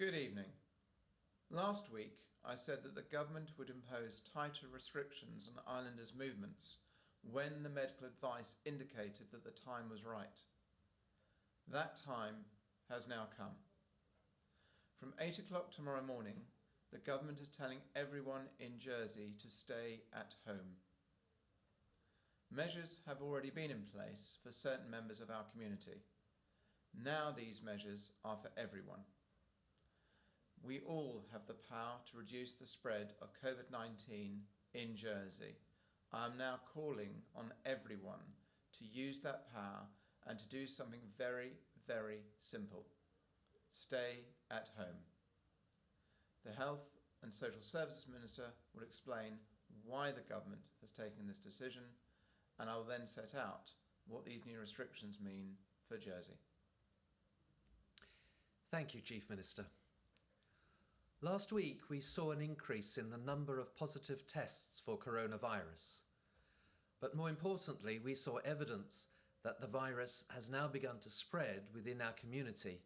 Good evening. Last week I said that the government would impose tighter restrictions on islanders' movements when the medical advice indicated that the time was right. That time has now come. From 8 o'clock tomorrow morning, the government is telling everyone in Jersey to stay at home. Measures have already been in place for certain members of our community. Now these measures are for everyone. We all have the power to reduce the spread of COVID-19 in Jersey. I am now calling on everyone to use that power and to do something very, very simple. Stay at home. The Health and Social Services Minister will explain why the government has taken this decision, and I will then set out what these new restrictions mean for Jersey. Thank you, Chief Minister. Last week we saw an increase in the number of positive tests for coronavirus. But more importantly, we saw evidence that the virus has now begun to spread within our community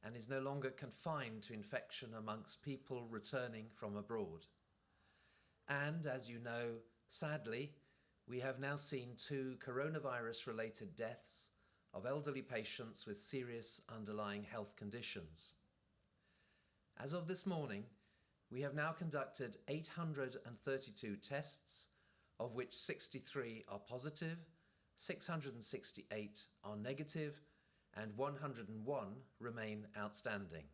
and is no longer confined to infection amongst people returning from abroad. And as you know, sadly, we have now seen 2 coronavirus-related deaths of elderly patients with serious underlying health conditions. As of this morning, we have now conducted 832 tests, of which 63 are positive, 668 are negative, and 101 remain outstanding.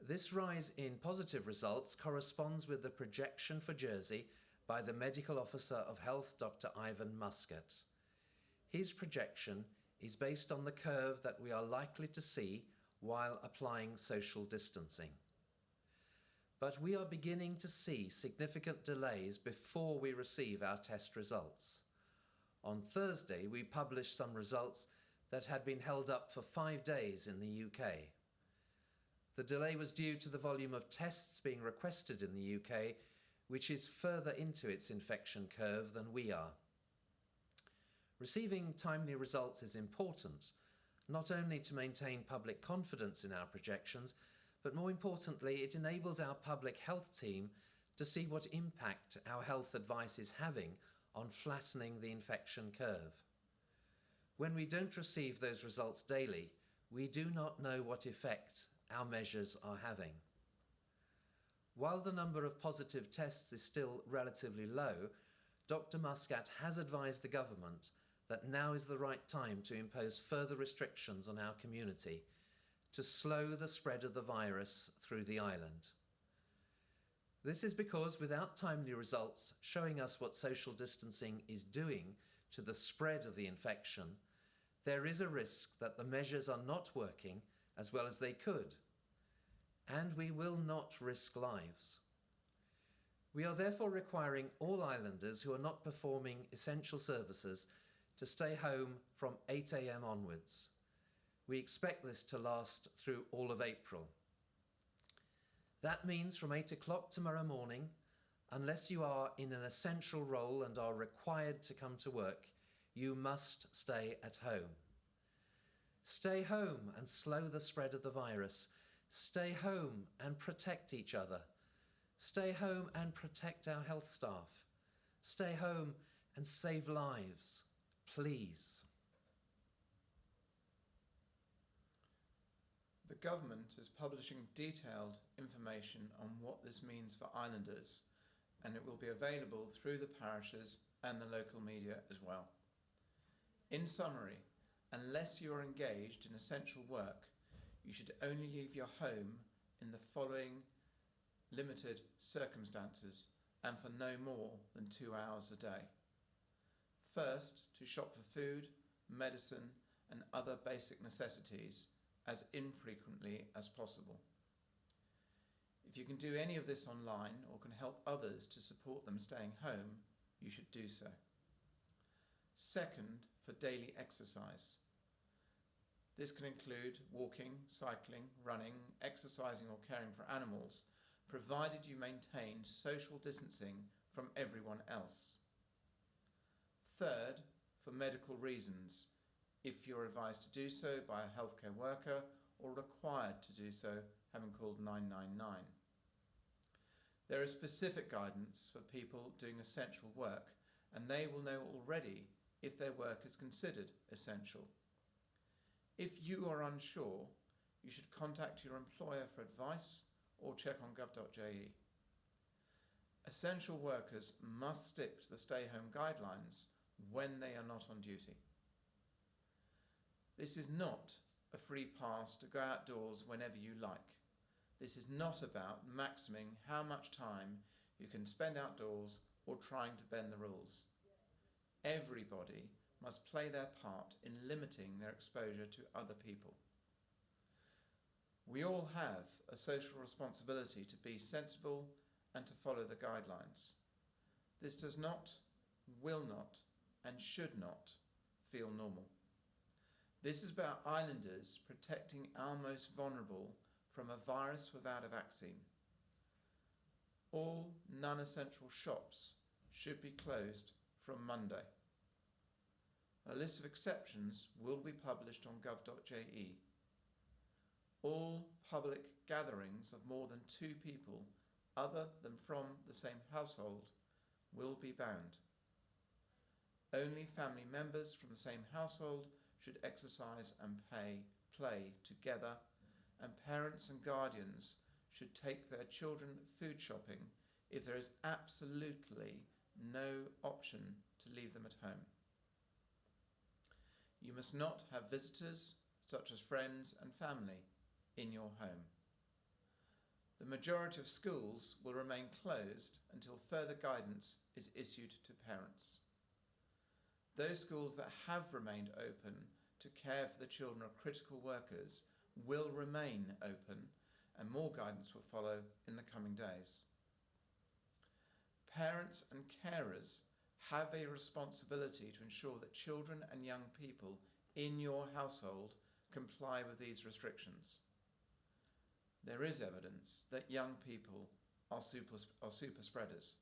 This rise in positive results corresponds with the projection for Jersey by the Medical Officer of Health, Dr. Ivan Muscat. His projection is based on the curve that we are likely to see while applying social distancing. But we are beginning to see significant delays before we receive our test results. On Thursday, we published some results that had been held up for 5 days in the UK. The delay was due to the volume of tests being requested in the UK, which is further into its infection curve than we are. Receiving timely results is important, not only to maintain public confidence in our projections, but more importantly, it enables our public health team to see what impact our health advice is having on flattening the infection curve. When we don't receive those results daily, we do not know what effect our measures are having. While the number of positive tests is still relatively low, Dr. Muscat has advised the government that now is the right time to impose further restrictions on our community to slow the spread of the virus through the island. This is because without timely results showing us what social distancing is doing to the spread of the infection, there is a risk that the measures are not working as well as they could, and we will not risk lives. We are therefore requiring all islanders who are not performing essential services to stay home from 8 a.m. onwards. We expect this to last through all of April. That means from 8 o'clock tomorrow morning, unless you are in an essential role and are required to come to work, you must stay at home. Stay home and slow the spread of the virus. Stay home and protect each other. Stay home and protect our health staff. Stay home and save lives. Please. The government is publishing detailed information on what this means for islanders, and it will be available through the parishes and the local media as well. In summary, unless you are engaged in essential work, you should only leave your home in the following limited circumstances and for no more than 2 hours a day. First, to shop for food, medicine and other basic necessities as infrequently as possible. If you can do any of this online or can help others to support them staying home, you should do so. Second, for daily exercise. This can include walking, cycling, running, exercising or caring for animals, provided you maintain social distancing from everyone else. Third, for medical reasons, if you're advised to do so by a healthcare worker or required to do so, having called 999. There is specific guidance for people doing essential work, and they will know already if their work is considered essential. If you are unsure, you should contact your employer for advice or check on gov.je. Essential workers must stick to the stay-home guidelines when they are not on duty. This is not a free pass to go outdoors whenever you like. This is not about maximing how much time you can spend outdoors or trying to bend the rules. Everybody must play their part in limiting their exposure to other people. We all have a social responsibility to be sensible and to follow the guidelines. This does not, will not, and should not feel normal. This is about islanders protecting our most vulnerable from a virus without a vaccine. All non-essential shops should be closed from Monday. A list of exceptions will be published on gov.je. All public gatherings of more than 2 people other than from the same household will be banned. Only family members from the same household should exercise and play together, and parents and guardians should take their children food shopping if there is absolutely no option to leave them at home. You must not have visitors, such as friends and family, in your home. The majority of schools will remain closed until further guidance is issued to parents. Those schools that have remained open to care for the children of critical workers will remain open, and more guidance will follow in the coming days. Parents and carers have a responsibility to ensure that children and young people in your household comply with these restrictions. There is evidence that young people are super spreaders.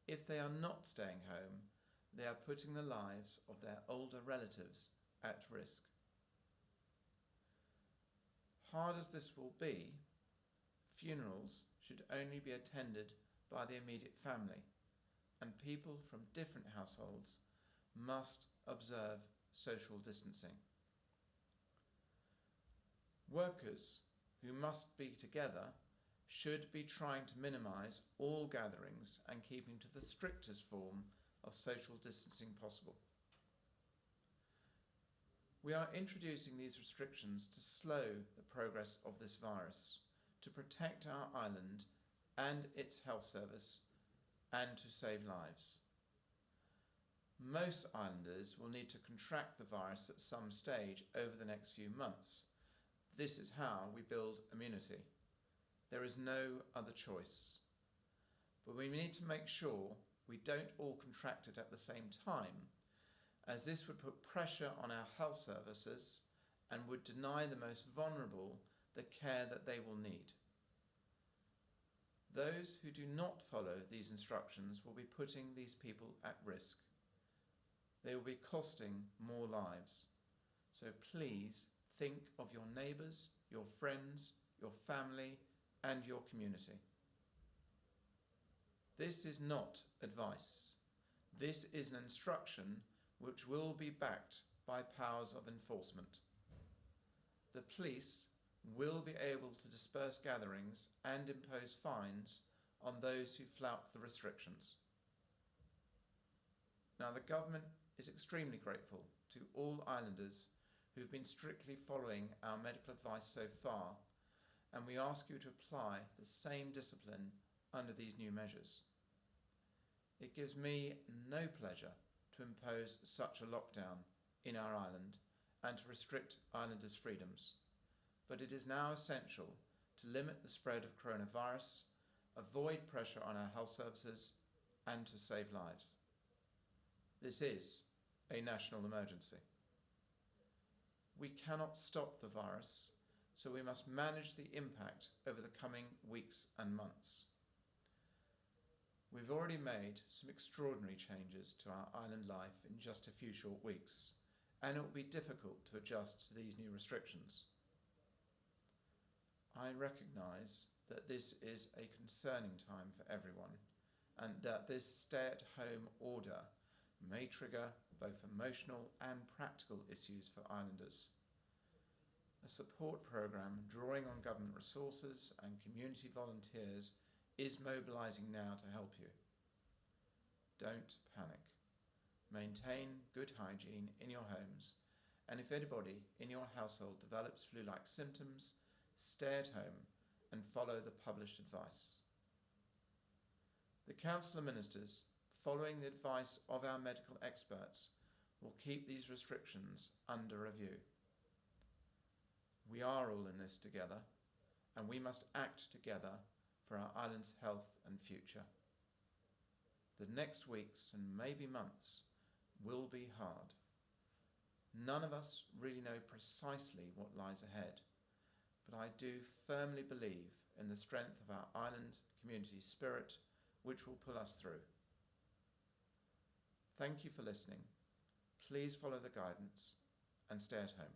If they are not staying home, they are putting the lives of their older relatives at risk. Hard as this will be, funerals should only be attended by the immediate family, and people from different households must observe social distancing. Workers who must be together should be trying to minimise all gatherings and keeping to the strictest form of social distancing possible. We are introducing these restrictions to slow the progress of this virus, to protect our island and its health service, and to save lives. Most islanders will need to contract the virus at some stage over the next few months. This is how we build immunity. There is no other choice. But we need to make sure we don't all contract it at the same time, as this would put pressure on our health services and would deny the most vulnerable the care that they will need. Those who do not follow these instructions will be putting these people at risk. They will be costing more lives. So please think of your neighbours, your friends, your family, and your community. This is not advice. This is an instruction which will be backed by powers of enforcement. The police will be able to disperse gatherings and impose fines on those who flout the restrictions. Now, the government is extremely grateful to all islanders who've been strictly following our medical advice so far, and we ask you to apply the same discipline under these new measures. It gives me no pleasure to impose such a lockdown in our island and to restrict islanders' freedoms, but it is now essential to limit the spread of coronavirus, avoid pressure on our health services, and to save lives. This is a national emergency. We cannot stop the virus, so we must manage the impact over the coming weeks and months. We've already made some extraordinary changes to our island life in just a few short weeks, and it will be difficult to adjust to these new restrictions. I recognise that this is a concerning time for everyone and that this stay-at-home order may trigger both emotional and practical issues for islanders. A support programme drawing on government resources and community volunteers is mobilising now to help you. Don't panic. Maintain good hygiene in your homes, and if anybody in your household develops flu-like symptoms, stay at home and follow the published advice. The Council of Ministers, following the advice of our medical experts, will keep these restrictions under review. We are all in this together, and we must act together for our island's health and future. The next weeks and maybe months will be hard. None of us really know precisely what lies ahead, but I do firmly believe in the strength of our island community spirit, which will pull us through. Thank you for listening. Please follow the guidance and stay at home.